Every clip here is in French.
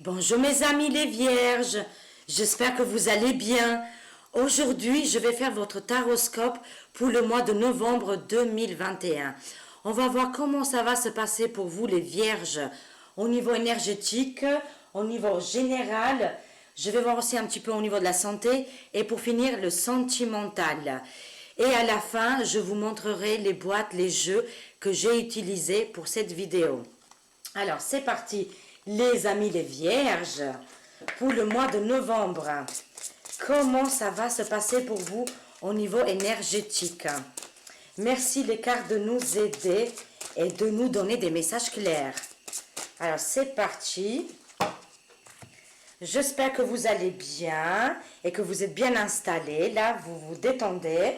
Bonjour mes amis les vierges, j'espère que vous allez bien. Aujourd'hui, je vais faire votre taroscope pour le mois de novembre 2021. On va voir comment ça va se passer pour vous les vierges au niveau énergétique, au niveau général. Je vais voir aussi un petit peu au niveau de la santé et pour finir le sentimental. Et à la fin, je vous montrerai les boîtes, les jeux que j'ai utilisés pour cette vidéo. Alors, c'est parti, les amis les vierges, pour le mois de novembre. Comment ça va se passer pour vous au niveau énergétique? Merci les cartes de nous aider et de nous donner des messages clairs. Alors, c'est parti. J'espère que vous allez bien et que vous êtes bien installés. Là, vous vous détendez.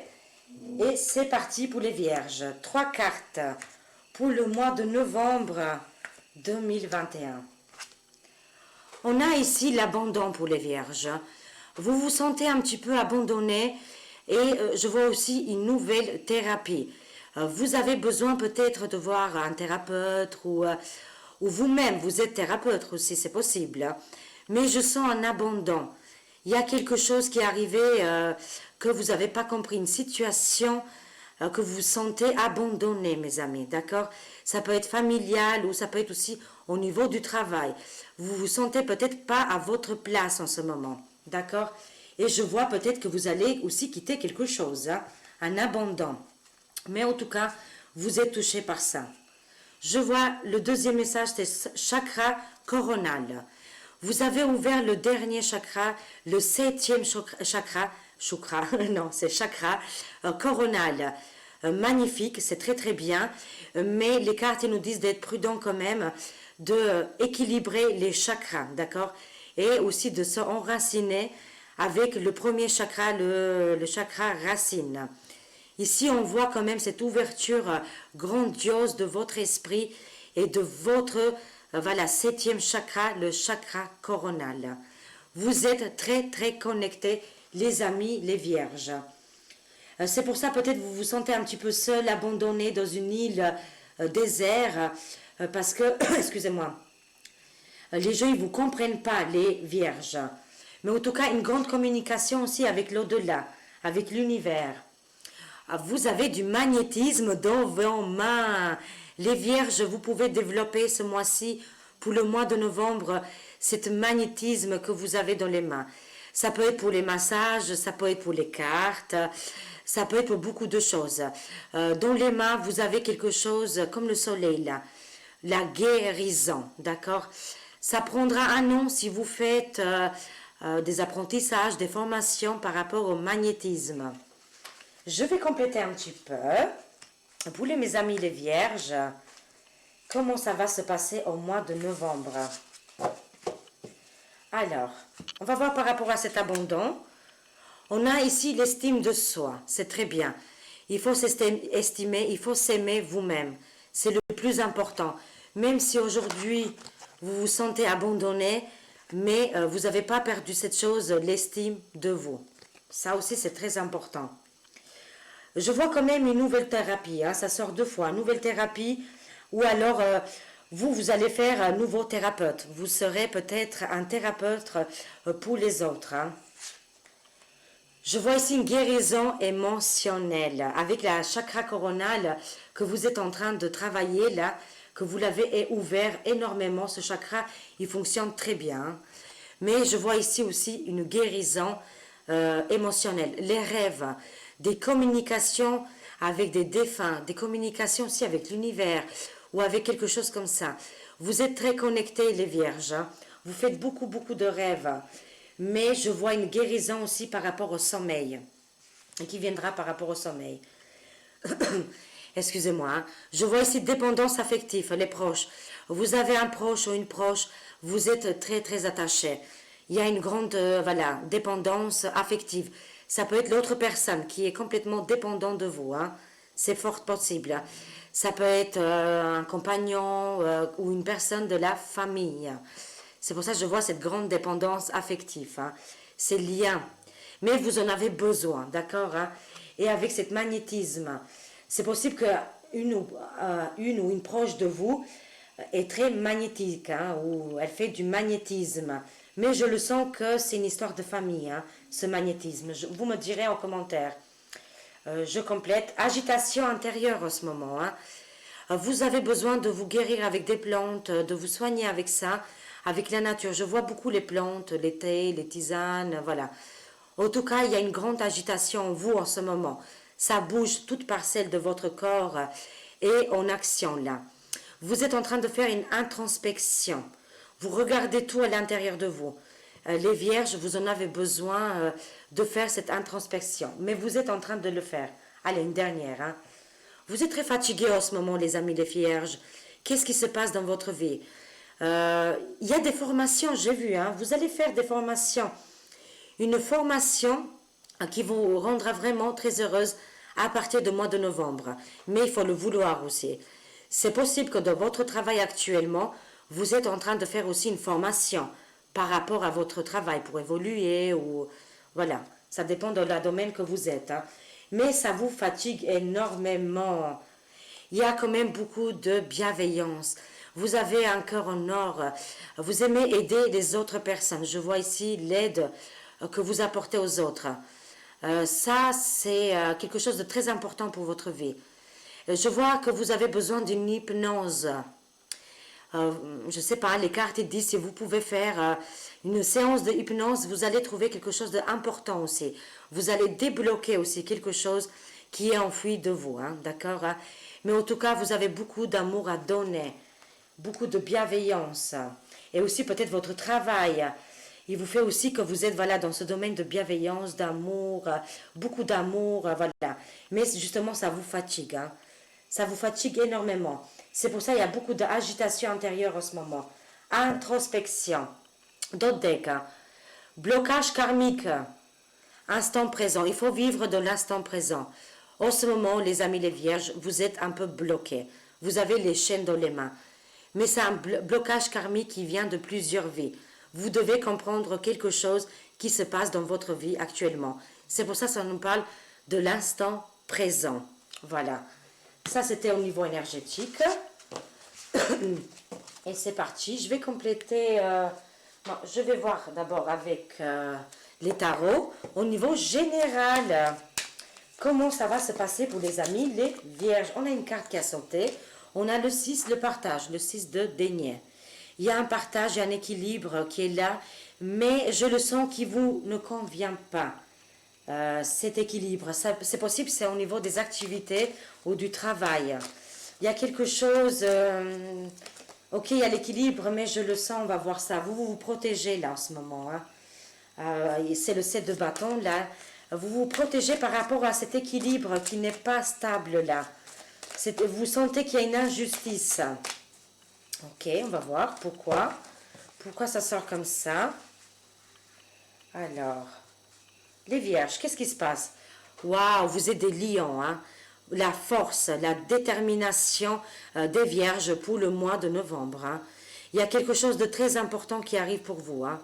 Et c'est parti pour les vierges. 3 cartes pour le mois de novembre 2021. On a ici l'abandon pour les vierges. Vous vous sentez un petit peu abandonné et je vois aussi une nouvelle thérapie. Vous avez besoin peut-être de voir un thérapeute ou vous-même, vous êtes thérapeute aussi, c'est possible. Mais je sens un abandon. Il y a quelque chose qui est arrivé que vous n'avez pas compris, une situation que vous vous sentez abandonné, mes amis, d'accord? Ça peut être familial ou ça peut être aussi au niveau du travail. Vous vous sentez peut-être pas à votre place en ce moment, d'accord? Et je vois peut-être que vous allez aussi quitter quelque chose, hein, un abandon. Mais en tout cas, vous êtes touché par ça. Je vois le deuxième message, c'est chakra coronal. Vous avez ouvert le dernier chakra, le 7e chakra, non, c'est chakra coronal. Magnifique, c'est très très bien, mais les cartes nous disent d'être prudent quand même, de équilibrer les chakras, d'accord? Et aussi de se enraciner avec le premier chakra, le chakra racine. Ici, on voit quand même cette ouverture grandiose de votre esprit et de votre, voilà, 7e chakra, le chakra coronal. Vous êtes très, très connectés, les amis, les vierges. C'est pour ça, peut-être, vous vous sentez un petit peu seul, abandonné dans une île désert, parce que, excusez-moi, les gens, ils ne vous comprennent pas, les vierges. Mais en tout cas, une grande communication aussi avec l'au-delà, avec l'univers. Vous avez du magnétisme dans vos mains. Les vierges, vous pouvez développer ce mois-ci, pour le mois de novembre, cet magnétisme que vous avez dans les mains. Ça peut être pour les massages, ça peut être pour les cartes, ça peut être pour beaucoup de choses. Dans les mains, vous avez quelque chose comme le soleil, là. La guérison, d'accord? Ça prendra un an si vous faites des apprentissages, des formations par rapport au magnétisme. Je vais compléter un petit peu. Pour mes amis les vierges, comment ça va se passer au mois de novembre? Alors, on va voir par rapport à cet abandon. On a ici l'estime de soi, c'est très bien. Il faut s'estimer, il faut s'aimer vous-même. C'est le plus important. Même si aujourd'hui, vous vous sentez abandonné, mais vous n'avez pas perdu cette chose, l'estime de vous. Ça aussi, c'est très important. Je vois quand même une nouvelle thérapie, hein, ça sort 2 fois, nouvelle thérapie, ou alors vous allez faire un nouveau thérapeute. Vous serez peut-être un thérapeute pour les autres. Hein. Je vois ici une guérison émotionnelle avec la chakra coronale que vous êtes en train de travailler là, que vous l'avez ouvert énormément. Ce chakra, il fonctionne très bien. Hein. Mais je vois ici aussi une guérison émotionnelle. Les rêves, des communications avec des défunts, des communications aussi avec l'univers ou avec quelque chose comme ça. Vous êtes très connectés les vierges. Hein. Vous faites beaucoup de rêves. Mais je vois une guérison aussi par rapport au sommeil. Et qui viendra par rapport au sommeil. Excusez-moi. Hein. Je vois ici dépendance affective, les proches. Vous avez un proche ou une proche, vous êtes très très attachés. Il y a une grande voilà, dépendance affective. Ça peut être l'autre personne qui est complètement dépendante de vous. Hein. C'est fort possible. Ça peut être un compagnon ou une personne de la famille. C'est pour ça que je vois cette grande dépendance affective. Hein. Ces liens. Mais vous en avez besoin, d'accord? Hein. Et avec ce magnétisme, c'est possible qu'une ou une proche de vous est très magnétique, hein, ou elle fait du magnétisme. Mais je le sens que c'est une histoire de famille, hein, ce magnétisme. Vous me direz en commentaire. Je complète. Agitation intérieure en ce moment. Hein. Vous avez besoin de vous guérir avec des plantes, de vous soigner avec ça, avec la nature. Je vois beaucoup les plantes, les thés, les tisanes, voilà. En tout cas, il y a une grande agitation en vous en ce moment. Ça bouge toute parcelle de votre corps et en action là. Vous êtes en train de faire une introspection. Vous regardez tout à l'intérieur de vous. Les vierges, vous en avez besoin de faire cette introspection. Mais vous êtes en train de le faire. Allez, une dernière. Hein. Vous êtes très fatigués en ce moment, les amis les vierges. Qu'est-ce qui se passe dans votre vie? Il y a des formations, j'ai vu. Hein. Vous allez faire des formations. Une formation qui vous rendra vraiment très heureuse à partir du mois de novembre. Mais il faut le vouloir aussi. C'est possible que dans votre travail actuellement, vous êtes en train de faire aussi une formation par rapport à votre travail pour évoluer ou voilà, ça dépend de la domaine que vous êtes. Hein. Mais ça vous fatigue énormément. Il y a quand même beaucoup de bienveillance. Vous avez un cœur en or. Vous aimez aider les autres personnes. Je vois ici l'aide que vous apportez aux autres. Ça, c'est quelque chose de très important pour votre vie. Je vois que vous avez besoin d'une hypnose. Je ne sais pas, les cartes disent si vous pouvez faire une séance de hypnose, vous allez trouver quelque chose d'important aussi. Vous allez débloquer aussi quelque chose qui est enfoui de vous, hein, d'accord? Hein? Mais en tout cas, vous avez beaucoup d'amour à donner, beaucoup de bienveillance. Et aussi peut-être votre travail. Il vous fait aussi que vous êtes voilà, dans ce domaine de bienveillance, d'amour, beaucoup d'amour, voilà. Mais justement, ça vous fatigue, hein. Ça vous fatigue énormément. C'est pour ça qu'il y a beaucoup d'agitation intérieure en ce moment. Introspection. D'autres decks. Hein. Blocage karmique. Instant présent. Il faut vivre de l'instant présent. En ce moment, les amis les vierges, vous êtes un peu bloqués. Vous avez les chaînes dans les mains. Mais c'est un blocage karmique qui vient de plusieurs vies. Vous devez comprendre quelque chose qui se passe dans votre vie actuellement. C'est pour ça que ça nous parle de l'instant présent. Voilà. Ça, c'était au niveau énergétique. Et c'est parti. Je vais compléter... bon, je vais voir d'abord avec les tarots. Au niveau général, comment ça va se passer pour les amis, les vierges. On a une carte qui a sauté. On a le 6, le partage, le 6 de denier. Il y a un partage et un équilibre qui est là, mais je le sens qui vous ne convient pas. Cet équilibre, c'est possible, c'est au niveau des activités ou du travail. Il y a quelque chose, ok, il y a l'équilibre, mais je le sens, on va voir ça. Vous protégez là en ce moment. Hein. C'est le 7 de bâton là. Vous vous protégez par rapport à cet équilibre qui n'est pas stable là. Vous sentez qu'il y a une injustice. Ok, on va voir pourquoi. Pourquoi ça sort comme ça. Alors, les vierges, qu'est-ce qui se passe? Waouh, vous êtes des lions, hein? La force, la détermination des vierges pour le mois de novembre. Hein? Il y a quelque chose de très important qui arrive pour vous. Hein?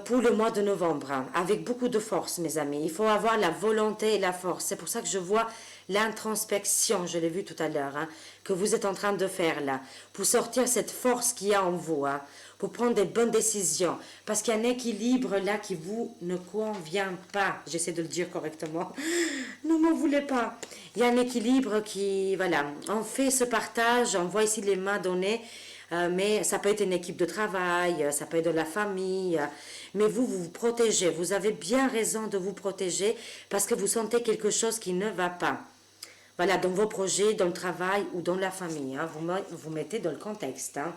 Pour le mois de novembre, hein, avec beaucoup de force, mes amis. Il faut avoir la volonté et la force. C'est pour ça que je vois l'introspection, je l'ai vu tout à l'heure, hein, que vous êtes en train de faire là, pour sortir cette force qu'il y a en vous, hein, pour prendre des bonnes décisions. Parce qu'il y a un équilibre là qui vous ne convient pas. J'essaie de le dire correctement. Ne m'en voulez pas. Il y a un équilibre qui, voilà, on fait ce partage, on voit ici les mains données. Mais ça peut être une équipe de travail, ça peut être de la famille. Mais vous vous protégez. Vous avez bien raison de vous protéger parce que vous sentez quelque chose qui ne va pas. Voilà, dans vos projets, dans le travail ou dans la famille. Hein, vous mettez dans le contexte. Hein,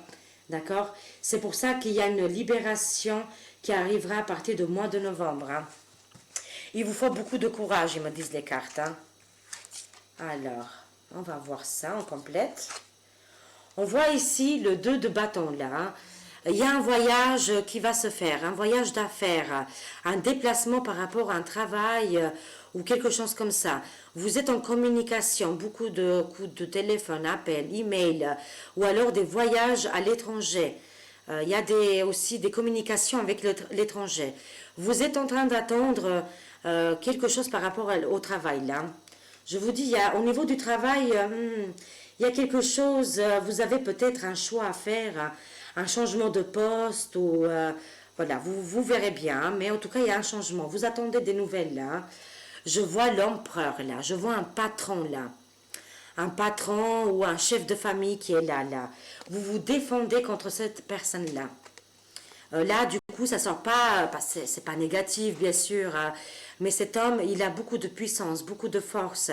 d'accord? C'est pour ça qu'il y a une libération qui arrivera à partir du mois de novembre. Hein. Il vous faut beaucoup de courage, ils me disent les cartes. Hein. Alors, on va voir ça en complète. On voit ici le 2 de bâton là. Hein. Il y a un voyage qui va se faire, un voyage d'affaires, un déplacement par rapport à un travail ou quelque chose comme ça. Vous êtes en communication, beaucoup de coups de téléphone, appels, emails, ou alors des voyages à l'étranger. Il y a aussi des communications avec l'étranger. Vous êtes en train d'attendre quelque chose par rapport au travail là. Je vous dis, au niveau du travail, il y a quelque chose, vous avez peut-être un choix à faire, un changement de poste ou voilà, vous verrez bien, hein, mais en tout cas il y a un changement. Vous attendez des nouvelles là, hein. Je vois l'empereur là, je vois un patron là, un patron ou un chef de famille qui est là. Vous vous défendez contre cette personne-là. Là, du coup, ça sort pas, c'est pas négatif, bien sûr, hein, mais cet homme, il a beaucoup de puissance, beaucoup de force.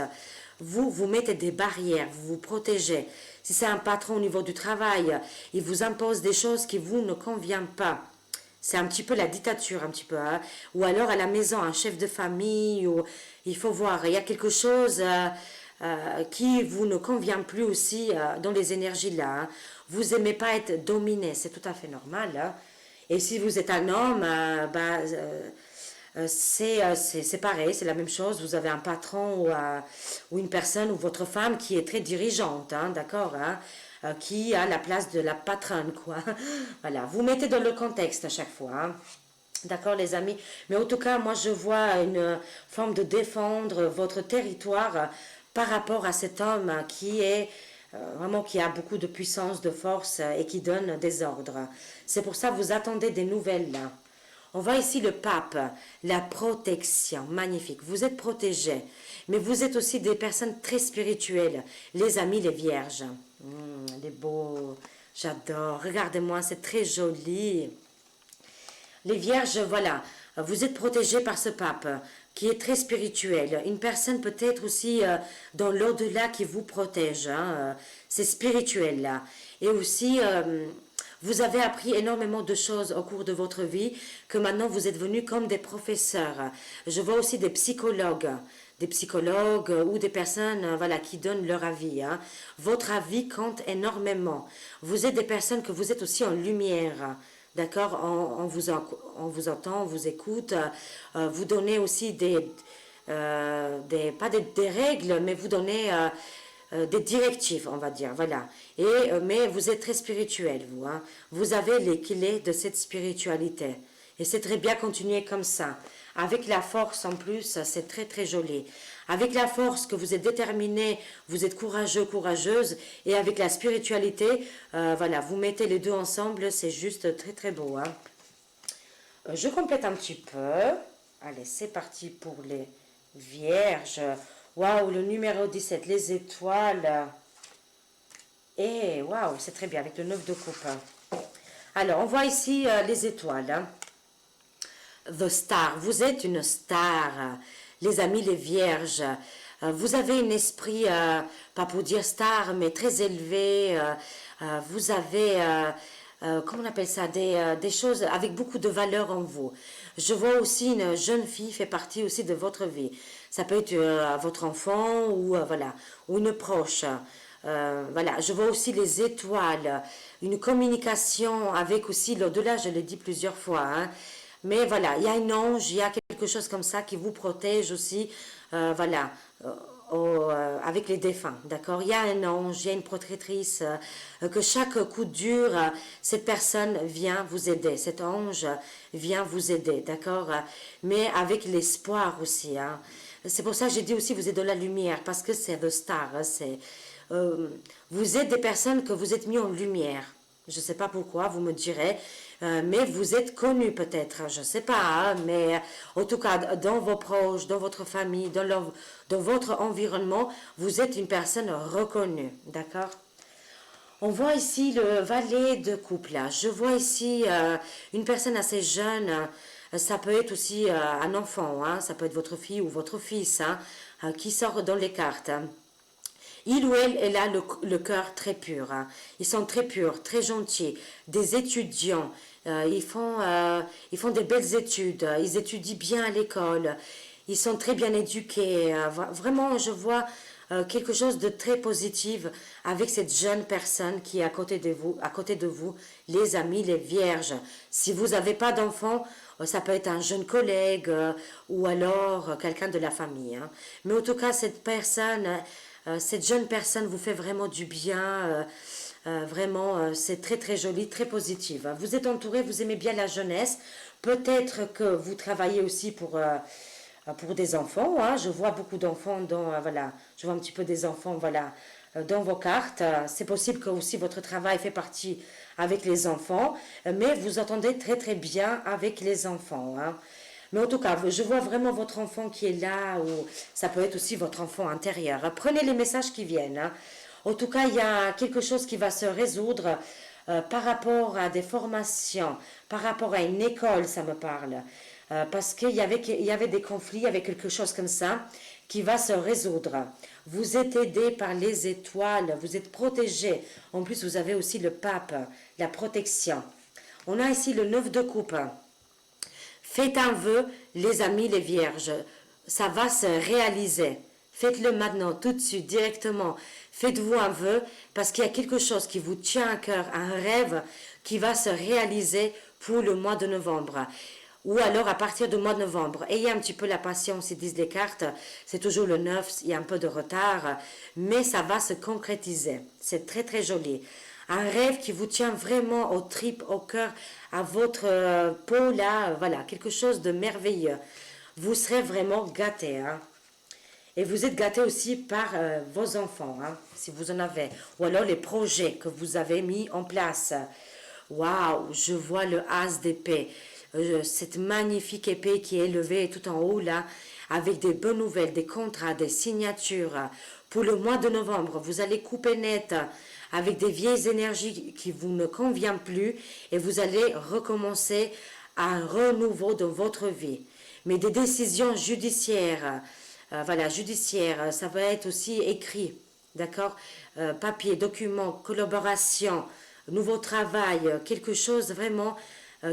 Vous mettez des barrières, vous vous protégez. Si c'est un patron au niveau du travail, il vous impose des choses qui vous ne conviennent pas. C'est un petit peu la dictature, un petit peu, hein. Ou alors à la maison, un chef de famille, ou il faut voir, il y a quelque chose qui vous ne convient plus aussi dans les énergies là, hein. Vous aimez pas être dominé, c'est tout à fait normal, hein. Et si vous êtes un homme, c'est pareil, c'est la même chose. Vous avez un patron ou une personne ou votre femme qui est très dirigeante, hein, d'accord, hein, qui a la place de la patronne, quoi. Voilà, vous mettez dans le contexte à chaque fois, hein. D'accord, les amis. Mais en tout cas, moi, je vois une forme de défendre votre territoire par rapport à cet homme qui est vraiment qui a beaucoup de puissance, de force et qui donne des ordres. C'est pour ça que vous attendez des nouvelles là. On voit ici le pape, la protection, magnifique. Vous êtes protégés, mais vous êtes aussi des personnes très spirituelles. Les amis, les vierges. Les beaux, j'adore. Regardez-moi, c'est très joli. Les vierges, voilà, vous êtes protégés par ce pape qui est très spirituel. Une personne peut-être aussi dans l'au-delà qui vous protège, hein, c'est spirituel là. Et aussi, vous avez appris énormément de choses au cours de votre vie que maintenant vous êtes venus comme des professeurs. Je vois aussi des psychologues ou des personnes voilà, qui donnent leur avis, hein. Votre avis compte énormément. Vous êtes des personnes que vous êtes aussi en lumière. D'accord, on vous entend, on vous écoute, vous donnez aussi pas des règles, mais vous donnez des directives, on va dire, voilà. Mais vous êtes très spirituel, vous, hein. Vous avez les clés de cette spiritualité. Et c'est très bien continuer comme ça. Avec la force en plus, c'est très très joli. Avec la force que vous êtes déterminé, vous êtes courageux, courageuse, et avec la spiritualité, voilà, vous mettez les deux ensemble, c'est juste très très beau, hein. Je complète un petit peu. Allez, c'est parti pour les vierges. Waouh, le numéro 17, les étoiles. Et waouh, c'est très bien avec le 9 de coupe. Alors, on voit ici les étoiles, hein. The Star, vous êtes une star, les amis, les vierges. Vous avez un esprit, pas pour dire star, mais très élevé. Vous avez, comment on appelle ça, des choses avec beaucoup de valeur en vous. Je vois aussi une jeune fille fait partie aussi de votre vie. Ça peut être votre enfant ou voilà, ou une proche. Voilà, je vois aussi les étoiles, une communication avec aussi l'au-delà, je l'ai dit plusieurs fois, hein. Mais voilà, il y a un ange, il y a quelque chose comme ça qui vous protège aussi, voilà, avec les défunts, d'accord. Il y a un ange, il y a une protectrice, que chaque coup dur, cette personne vient vous aider, cet ange vient vous aider, d'accord. Mais avec l'espoir aussi, hein. C'est pour ça que j'ai dit aussi, vous êtes de la lumière, parce que c'est the star, hein, vous êtes des personnes que vous êtes mis en lumière. Je ne sais pas pourquoi, vous me direz, mais vous êtes connus peut-être, je ne sais pas, hein, mais en tout cas, dans vos proches, dans votre famille, dans votre environnement, vous êtes une personne reconnue, d'accord. On voit ici le valet de couple, là. Je vois ici une personne assez jeune, ça peut être aussi un enfant, hein, ça peut être votre fille ou votre fils, hein, qui sort dans les cartes, hein. Il ou elle a le cœur très pur, hein. Ils sont très purs, très gentils, des étudiants. Ils font des belles études, ils étudient bien à l'école, ils sont très bien éduqués. Vraiment, je vois quelque chose de très positif avec cette jeune personne qui est à côté de vous, les amis, les vierges. Si vous n'avez pas d'enfant, ça peut être un jeune collègue ou alors quelqu'un de la famille, hein. Mais en tout cas, cette jeune personne vous fait vraiment du bien. Vraiment, c'est très très joli, très positif. Vous êtes entouré, vous aimez bien la jeunesse. Peut-être que vous travaillez aussi pour des enfants, hein. Je vois beaucoup d'enfants voilà. Je vois un petit peu des enfants, voilà, dans vos cartes. C'est possible que aussi votre travail fait partie avec les enfants, mais vous entendez très très bien avec les enfants. Hein. Mais en tout cas, je vois vraiment votre enfant qui est là, ou ça peut être aussi votre enfant intérieur. Prenez les messages qui viennent. Hein. En tout cas, il y a quelque chose qui va se résoudre par rapport à des formations, par rapport à une école, ça me parle. Parce il y avait des conflits, il y avait quelque chose comme ça qui va se résoudre. Vous êtes aidé par les étoiles, vous êtes protégé. En plus, vous avez aussi le pape, la protection. On a ici le 9 de coupe. Faites un vœu, les amis, les vierges. Ça va se réaliser. Faites-le maintenant, tout de suite, directement. Faites-vous un vœu parce qu'il y a quelque chose qui vous tient à cœur, un rêve qui va se réaliser pour le mois de novembre. Ou alors à partir du mois de novembre. Ayez un petit peu la patience, ils disent les cartes. C'est toujours le 9, il y a un peu de retard. Mais ça va se concrétiser. C'est très très joli. Un rêve qui vous tient vraiment aux tripes, au cœur, à votre peau là. Voilà, quelque chose de merveilleux. Vous serez vraiment gâtés. Hein. Et vous êtes gâtés aussi par vos enfants, hein, si vous en avez. Ou alors les projets que vous avez mis en place. Waouh, je vois le as d'épée. Cette magnifique épée qui est levée tout en haut là, avec des bonnes nouvelles, des contrats, des signatures. Pour le mois de novembre, vous allez couper net avec des vieilles énergies qui vous ne conviennent plus et vous allez recommencer un renouveau dans votre vie. Mais des décisions judiciaires, voilà, judiciaires, ça va être aussi écrit, d'accord, papier, document, collaboration, nouveau travail, quelque chose vraiment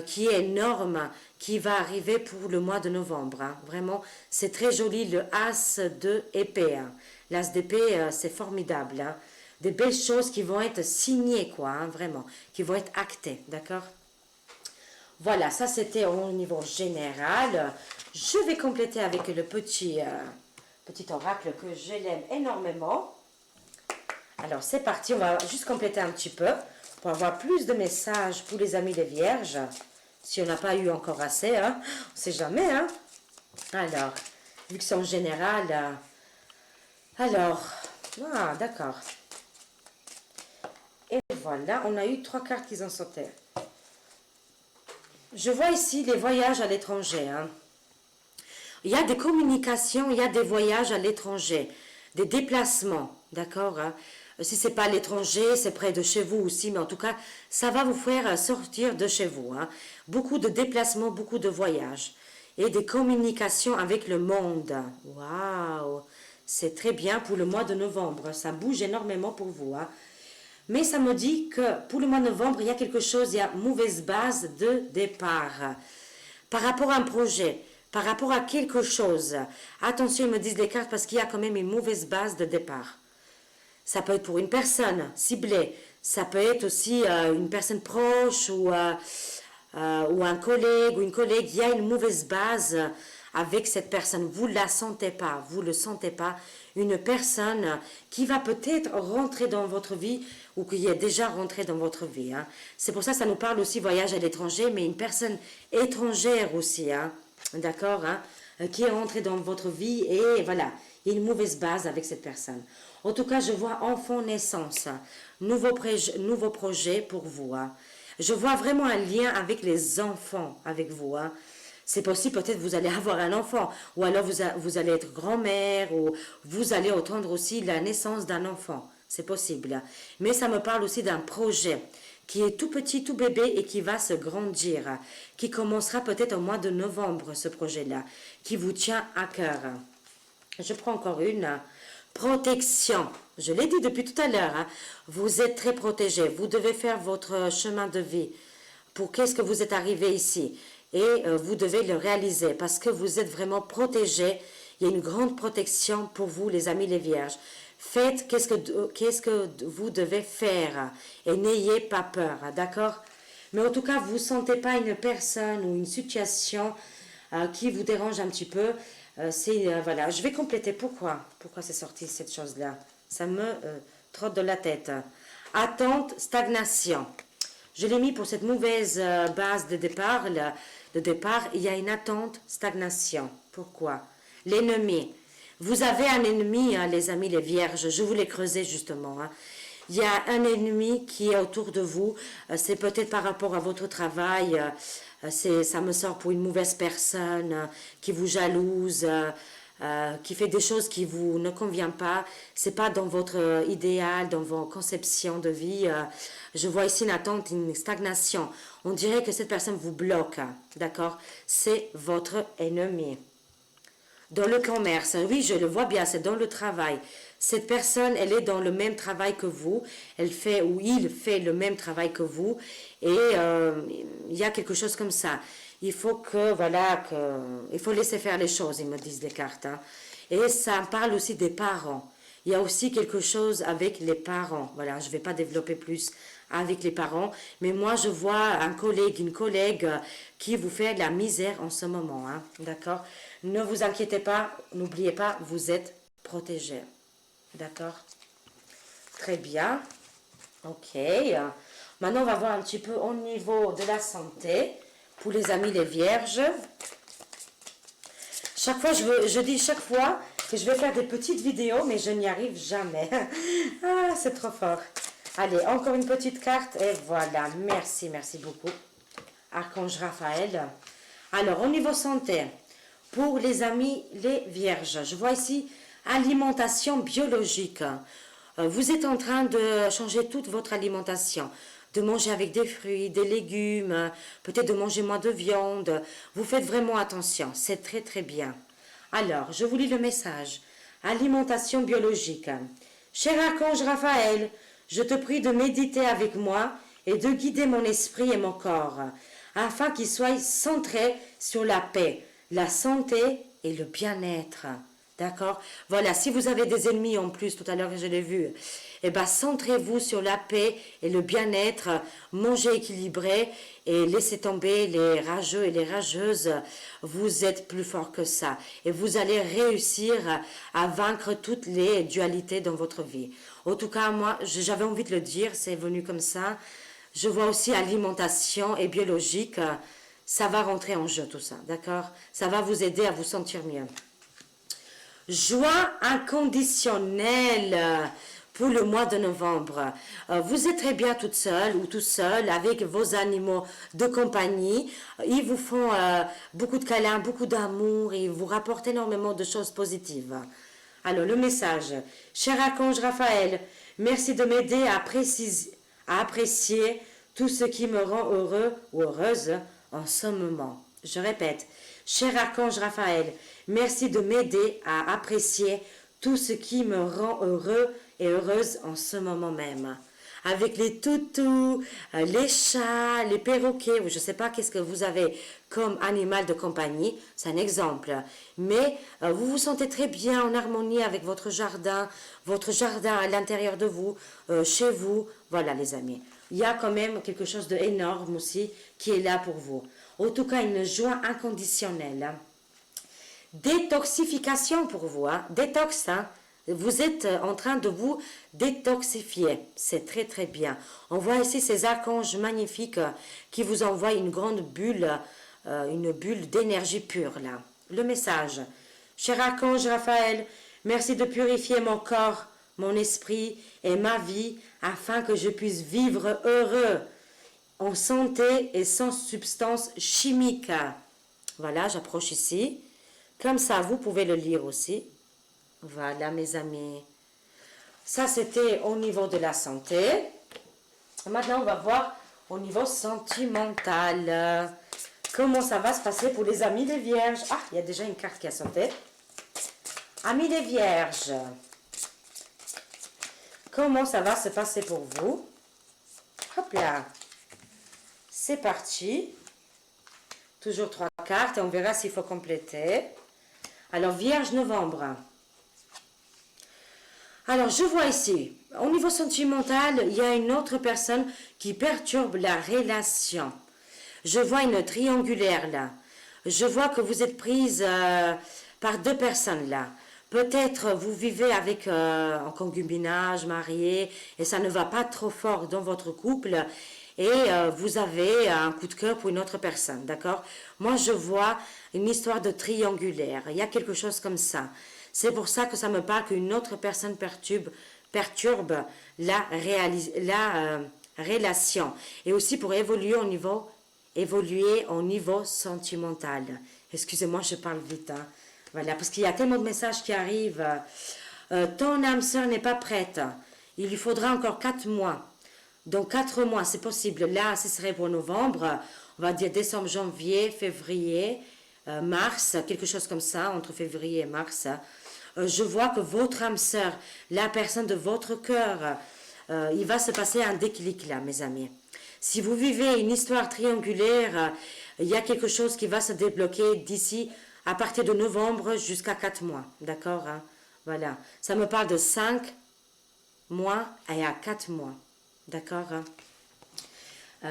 qui est énorme, qui va arriver pour le mois de novembre. Hein. Vraiment, c'est très joli, le as de épée. Hein. L'as d'épée, c'est formidable. Hein. Des belles choses qui vont être signées, quoi, hein, vraiment, qui vont être actées, d'accord? Voilà, ça c'était au niveau général. Je vais compléter avec le petit oracle que je l'aime énormément. Alors c'est parti, on va juste compléter un petit peu pour avoir plus de messages pour les amis les vierges. Si on n'a pas eu encore assez, hein, on ne sait jamais. Hein. Alors, vu que c'est en général, alors, d'accord. Et voilà, on a eu 3 cartes qui en sautaient. Je vois ici les voyages à l'étranger. Hein. Il y a des communications, il y a des voyages à l'étranger, des déplacements, d'accord hein. Si ce n'est pas à l'étranger, c'est près de chez vous aussi, mais en tout cas, ça va vous faire sortir de chez vous. Hein. Beaucoup de déplacements, beaucoup de voyages et des communications avec le monde. Waouh, c'est très bien pour le mois de novembre, ça bouge énormément pour vous. Hein. Mais ça me dit que pour le mois de novembre, il y a quelque chose, il y a mauvaise base de départ. Par rapport à un projet, par rapport à quelque chose. Attention, ils me disent les cartes parce qu'il y a quand même une mauvaise base de départ. Ça peut être pour une personne ciblée. Ça peut être aussi une personne proche ou un collègue ou une collègue. Il y a une mauvaise base avec cette personne. Vous ne la sentez pas, vous ne le sentez pas. Une personne qui va peut-être rentrer dans votre vie ou qui est déjà rentrée dans votre vie. Hein. C'est pour ça que ça nous parle aussi voyage à l'étranger, mais une personne étrangère aussi. Hein. D'accord hein, qui est rentrée dans votre vie et voilà, il y a une mauvaise base avec cette personne. En tout cas, je vois enfant naissance, nouveau projet pour vous. Hein. Je vois vraiment un lien avec les enfants avec vous. Hein. C'est possible, peut-être vous allez avoir un enfant, ou alors vous allez être grand-mère, ou vous allez entendre aussi la naissance d'un enfant. C'est possible. Mais ça me parle aussi d'un projet qui est tout petit, tout bébé et qui va se grandir, qui commencera peut-être au mois de novembre, ce projet-là, qui vous tient à cœur. Je prends encore une. Protection. Je l'ai dit depuis tout à l'heure. Hein. Vous êtes très protégé. Vous devez faire votre chemin de vie. Pour qu'est-ce que vous êtes arrivé ici. Et vous devez le réaliser parce que vous êtes vraiment protégé. Il y a une grande protection pour vous, les amis, les vierges. Faites qu'est-ce que vous devez faire et n'ayez pas peur, d'accord? Mais en tout cas, vous ne sentez pas une personne ou une situation qui vous dérange un petit peu. Voilà, je vais compléter. Pourquoi c'est sorti cette chose-là? Ça me trotte de la tête. Attente, stagnation. Je l'ai mis pour cette mauvaise base de départ. Il y a une attente, stagnation. Pourquoi? L'ennemi. Vous avez un ennemi, hein, les amis, les vierges. Je voulais creuser justement. Hein. Il y a un ennemi qui est autour de vous. C'est peut-être par rapport à votre travail. Ça me sort pour une mauvaise personne qui vous jalouse, qui fait des choses qui vous ne conviennent pas. C'est pas dans votre idéal, dans vos conceptions de vie. Je vois ici une attente, une stagnation. On dirait que cette personne vous bloque. Hein, d'accord? C'est votre ennemi. Dans le commerce, oui, je le vois bien, c'est dans le travail. Cette personne, elle est dans le même travail que vous, elle fait ou il fait le même travail que vous, et il y a quelque chose comme ça. Il faut que, voilà, il faut laisser faire les choses, ils me disent les cartes. Hein. Et ça parle aussi des parents. Il y a aussi quelque chose avec les parents. Voilà, je ne vais pas développer plus avec les parents, mais moi je vois un collègue, une collègue qui vous fait de la misère en ce moment. Hein, d'accord? Ne vous inquiétez pas, n'oubliez pas, vous êtes protégé. D'accord? Très bien. Ok. Maintenant, on va voir un petit peu au niveau de la santé pour les amis les vierges. Chaque fois, je dis chaque fois que je vais faire des petites vidéos, mais je n'y arrive jamais. Ah, c'est trop fort. Allez, encore une petite carte et voilà. Merci, merci beaucoup. Archange Raphaël. Alors, au niveau santé, pour les amis les vierges, je vois ici alimentation biologique. Vous êtes en train de changer toute votre alimentation, de manger avec des fruits, des légumes, peut-être de manger moins de viande. Vous faites vraiment attention, c'est très très bien. Alors, je vous lis le message. Alimentation biologique. Cher archange Raphaël, je te prie de méditer avec moi et de guider mon esprit et mon corps, afin qu'ils soient centrés sur la paix, la santé et le bien-être. D'accord? Voilà, si vous avez des ennemis en plus, tout à l'heure je l'ai vu, eh bien centrez-vous sur la paix et le bien-être, mangez équilibré et laissez tomber les rageux et les rageuses. Vous êtes plus fort que ça et vous allez réussir à vaincre toutes les dualités dans votre vie. En tout cas, moi, j'avais envie de le dire, c'est venu comme ça. Je vois aussi alimentation et biologique, ça va rentrer en jeu tout ça, d'accord? Ça va vous aider à vous sentir mieux. Joie inconditionnelle pour le mois de novembre. Vous êtes très bien toute seule ou tout seul avec vos animaux de compagnie. Ils vous font beaucoup de câlins, beaucoup d'amour et ils vous rapportent énormément de choses positives. Alors, le message. Cher archange Raphaël, merci de m'aider à apprécier tout ce qui me rend heureux ou heureuse en ce moment. Je répète. Cher archange Raphaël, merci de m'aider à apprécier tout ce qui me rend heureux et heureuse en ce moment même. Avec les toutous, les chats, les perroquets, je ne sais pas qu'est-ce que vous avez comme animal de compagnie, c'est un exemple. Mais vous vous sentez très bien en harmonie avec votre jardin à l'intérieur de vous, chez vous. Voilà les amis. Il y a quand même quelque chose d'énorme aussi qui est là pour vous. En tout cas, une joie inconditionnelle. Hein. Détoxification pour vous. Hein. Détox, hein. Vous êtes en train de vous détoxifier. C'est très très bien. On voit ici ces archanges magnifiques qui vous envoient une grande bulle d'énergie pure là. Le message. Cher archange Raphaël, merci de purifier mon corps, mon esprit et ma vie afin que je puisse vivre heureux, en santé et sans substances chimiques. Voilà, j'approche ici. Comme ça, vous pouvez le lire aussi. Voilà, mes amis. Ça, c'était au niveau de la santé. Maintenant, on va voir au niveau sentimental. Comment ça va se passer pour les amis des vierges? Ah, il y a déjà une carte qui a sauté. Amis des vierges. Comment ça va se passer pour vous? Hop là. C'est parti. Toujours 3 cartes et on verra s'il faut compléter. Alors, Vierge novembre. Alors, je vois ici, au niveau sentimental, il y a une autre personne qui perturbe la relation. Je vois une triangulaire là. Je vois que vous êtes prise par 2 personnes là. Peut-être vous vivez avec en concubinage, marié, et ça ne va pas trop fort dans votre couple. Et vous avez un coup de cœur pour une autre personne, d'accord? Moi, je vois une histoire de triangulaire. Il y a quelque chose comme ça. C'est pour ça que ça me parle qu'une autre personne perturbe la relation. Et aussi pour évoluer au niveau sentimental. Excusez-moi, je parle vite. Hein. Voilà, parce qu'il y a tellement de messages qui arrivent. Ton âme sœur n'est pas prête. Il lui faudra encore 4 mois. Donc 4 mois, c'est possible. Là, ce serait pour novembre. On va dire décembre, janvier, février, mars, quelque chose comme ça, entre février et mars. Je vois que votre âme sœur, la personne de votre cœur, il va se passer un déclic là, mes amis. Si vous vivez une histoire triangulaire, il y a quelque chose qui va se débloquer d'ici à partir de novembre jusqu'à 4 mois. D'accord, hein? Voilà. Ça me parle de 5 mois et à 4 mois. D'accord, hein?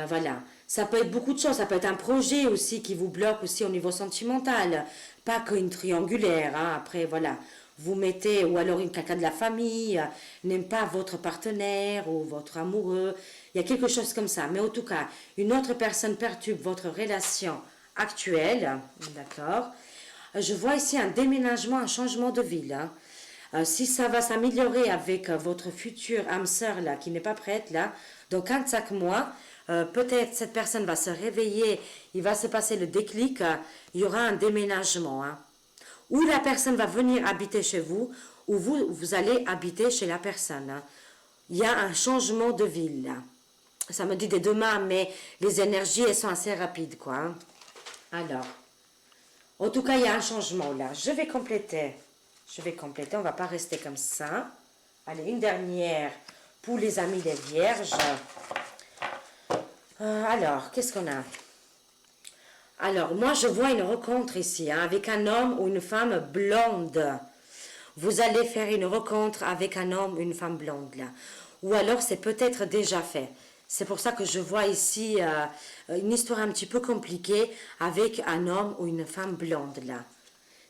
Voilà. Ça peut être beaucoup de choses. Ça peut être un projet aussi qui vous bloque aussi au niveau sentimental. Pas qu'une triangulaire. Hein. Après, voilà. Vous mettez, ou alors quelqu'un de la famille n'aime pas votre partenaire ou votre amoureux. Il y a quelque chose comme ça. Mais en tout cas, une autre personne perturbe votre relation actuelle. D'accord. Je vois ici un déménagement, un changement de ville. Hein. Si ça va s'améliorer avec votre future âme sœur là, qui n'est pas prête là, dans 4-5 mois, peut-être cette personne va se réveiller, il va se passer le déclic, il y aura un déménagement. Hein. Ou la personne va venir habiter chez vous, ou vous allez habiter chez la personne. Hein. Il y a un changement de ville là. Ça me dit dès demain, mais les énergies, elles sont assez rapides, quoi. Hein. Alors, en tout cas, il y a un changement là. Je vais compléter, on ne va pas rester comme ça. Allez, une dernière pour les amis les vierges. Alors, qu'est-ce qu'on a? Alors, moi, je vois une rencontre ici, hein, avec un homme ou une femme blonde. Vous allez faire une rencontre avec un homme ou une femme blonde, là. Ou alors, c'est peut-être déjà fait. C'est pour ça que je vois ici une histoire un petit peu compliquée avec un homme ou une femme blonde, là.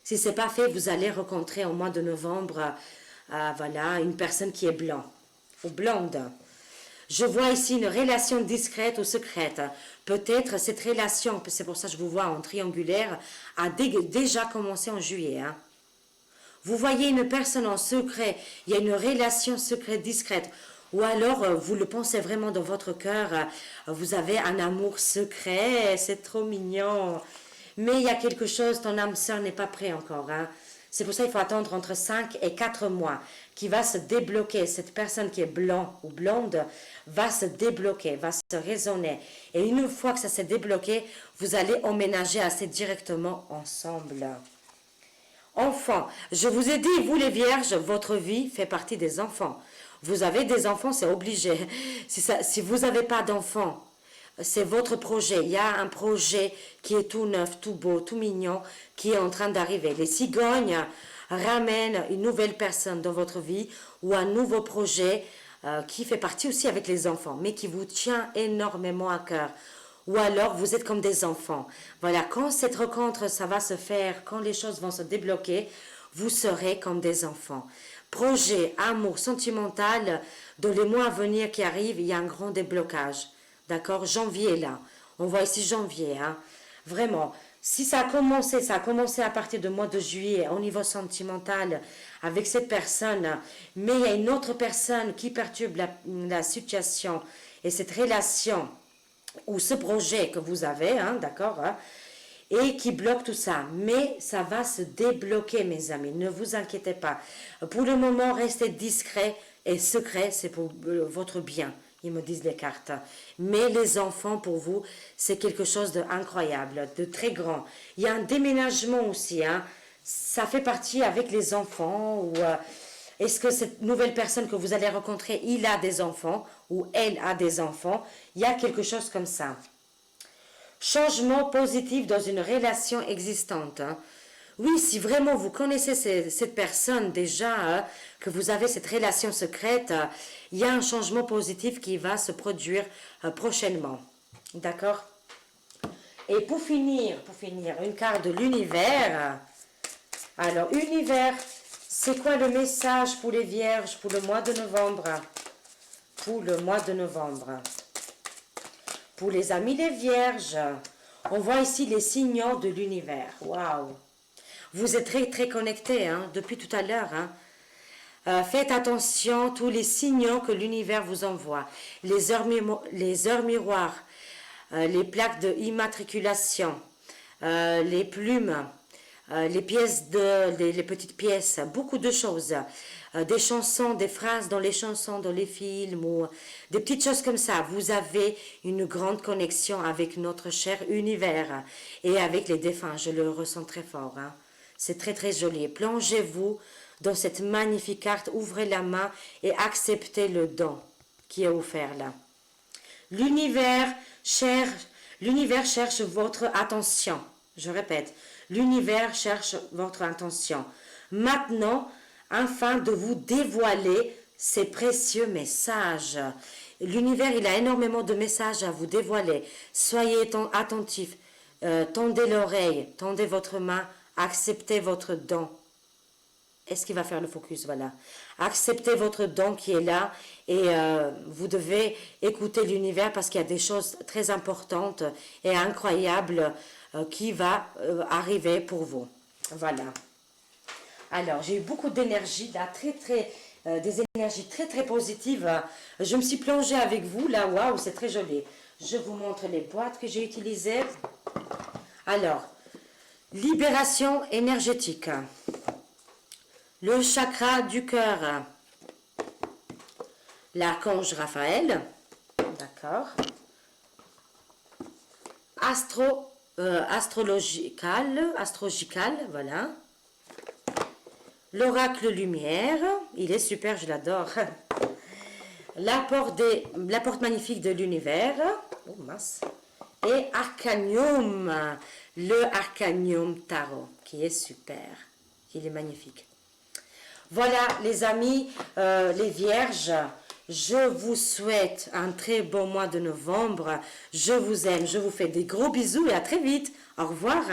Si ce n'est pas fait, vous allez rencontrer au mois de novembre, voilà, une personne qui est blanc ou blonde. Je vois ici une relation discrète ou secrète. Peut-être cette relation, c'est pour ça que je vous vois en triangulaire, a déjà commencé en juillet. Hein. Vous voyez une personne en secret, il y a une relation secrète, discrète. Ou alors, vous le pensez vraiment dans votre cœur, vous avez un amour secret, c'est trop mignon. Mais il y a quelque chose, ton âme sœur n'est pas prête encore. Hein. C'est pour ça qu'il faut attendre entre 5 et 4 mois qui va se débloquer. Cette personne qui est blanc ou blonde va se débloquer, va se raisonner. Et une fois que ça s'est débloqué, vous allez emménager assez directement ensemble. Enfants, je vous ai dit, vous les vierges, votre vie fait partie des enfants. Vous avez des enfants, c'est obligé. Si vous n'avez pas d'enfants, c'est votre projet. Il y a un projet qui est tout neuf, tout beau, tout mignon, qui est en train d'arriver. Les cigognes ramènent une nouvelle personne dans votre vie ou un nouveau projet qui fait partie aussi avec les enfants, mais qui vous tient énormément à cœur. Ou alors, vous êtes comme des enfants. Voilà, quand cette rencontre, ça va se faire, quand les choses vont se débloquer, vous serez comme des enfants. Projet, amour, sentimental, dans les mois à venir qui arrivent, il y a un grand déblocage. D'accord? Janvier, là. On voit ici janvier, hein. Vraiment. Si ça a commencé à partir du mois de juillet au niveau sentimental avec cette personne, mais il y a une autre personne qui perturbe la situation et cette relation ou ce projet que vous avez, hein, d'accord, hein, et qui bloque tout ça. Mais ça va se débloquer, mes amis, ne vous inquiétez pas. Pour le moment, restez discret et secret, c'est pour votre bien, ils me disent les cartes. Mais les enfants, pour vous, c'est quelque chose d'incroyable, de très grand. Il y a un déménagement aussi, hein, ça fait partie avec les enfants ou... est-ce que cette nouvelle personne que vous allez rencontrer, il a des enfants ou elle a des enfants? Il y a quelque chose comme ça. Changement positif dans une relation existante. Hein. Oui, si vraiment vous connaissez cette personne déjà, hein, que vous avez cette relation secrète, il y a un changement positif qui va se produire prochainement. D'accord? Et pour finir, une carte de l'univers. Alors, univers, c'est quoi le message pour les vierges pour le mois de novembre? Pour le mois de novembre. Pour les amis les vierges, on voit ici les signaux de l'univers. Waouh! Vous êtes très très connectés hein, depuis tout à l'heure. Hein. Faites attention à tous les signaux que l'univers vous envoie. Les heures miroirs, les plaques de immatriculation, les plumes, les les petites pièces, beaucoup de choses. Des chansons, des phrases dans les chansons, dans les films, ou des petites choses comme ça. Vous avez une grande connexion avec notre cher univers et avec les défunts. Je le ressens très fort. Hein. C'est très très joli. Plongez-vous dans cette magnifique carte, ouvrez la main et acceptez le don qui est offert là. L'univers cherche votre attention. Je répète, l'univers cherche votre attention. Maintenant, afin de vous dévoiler ces précieux messages. L'univers, il a énormément de messages à vous dévoiler. Soyez attentifs, tendez l'oreille, tendez votre main, acceptez votre don. Est-ce qu'il va faire le focus? Voilà. Acceptez votre don qui est là et vous devez écouter l'univers parce qu'il y a des choses très importantes et incroyables qui va arriver pour vous. Voilà. Alors, j'ai eu beaucoup d'énergie là, des énergies très très positives. Je me suis plongée avec vous là, waouh, c'est très joli. Je vous montre les boîtes que j'ai utilisées. Alors, libération énergétique. Le chakra du cœur. L'archange Raphaël. D'accord. Astrological, voilà. L'oracle lumière, il est super, je l'adore. La porte magnifique de l'univers. Oh mince. Et Arcanium, le Arcanium Tarot, qui est super, qui est magnifique. Voilà les amis, les vierges, je vous souhaite un très bon mois de novembre. Je vous aime, je vous fais des gros bisous et à très vite. Au revoir.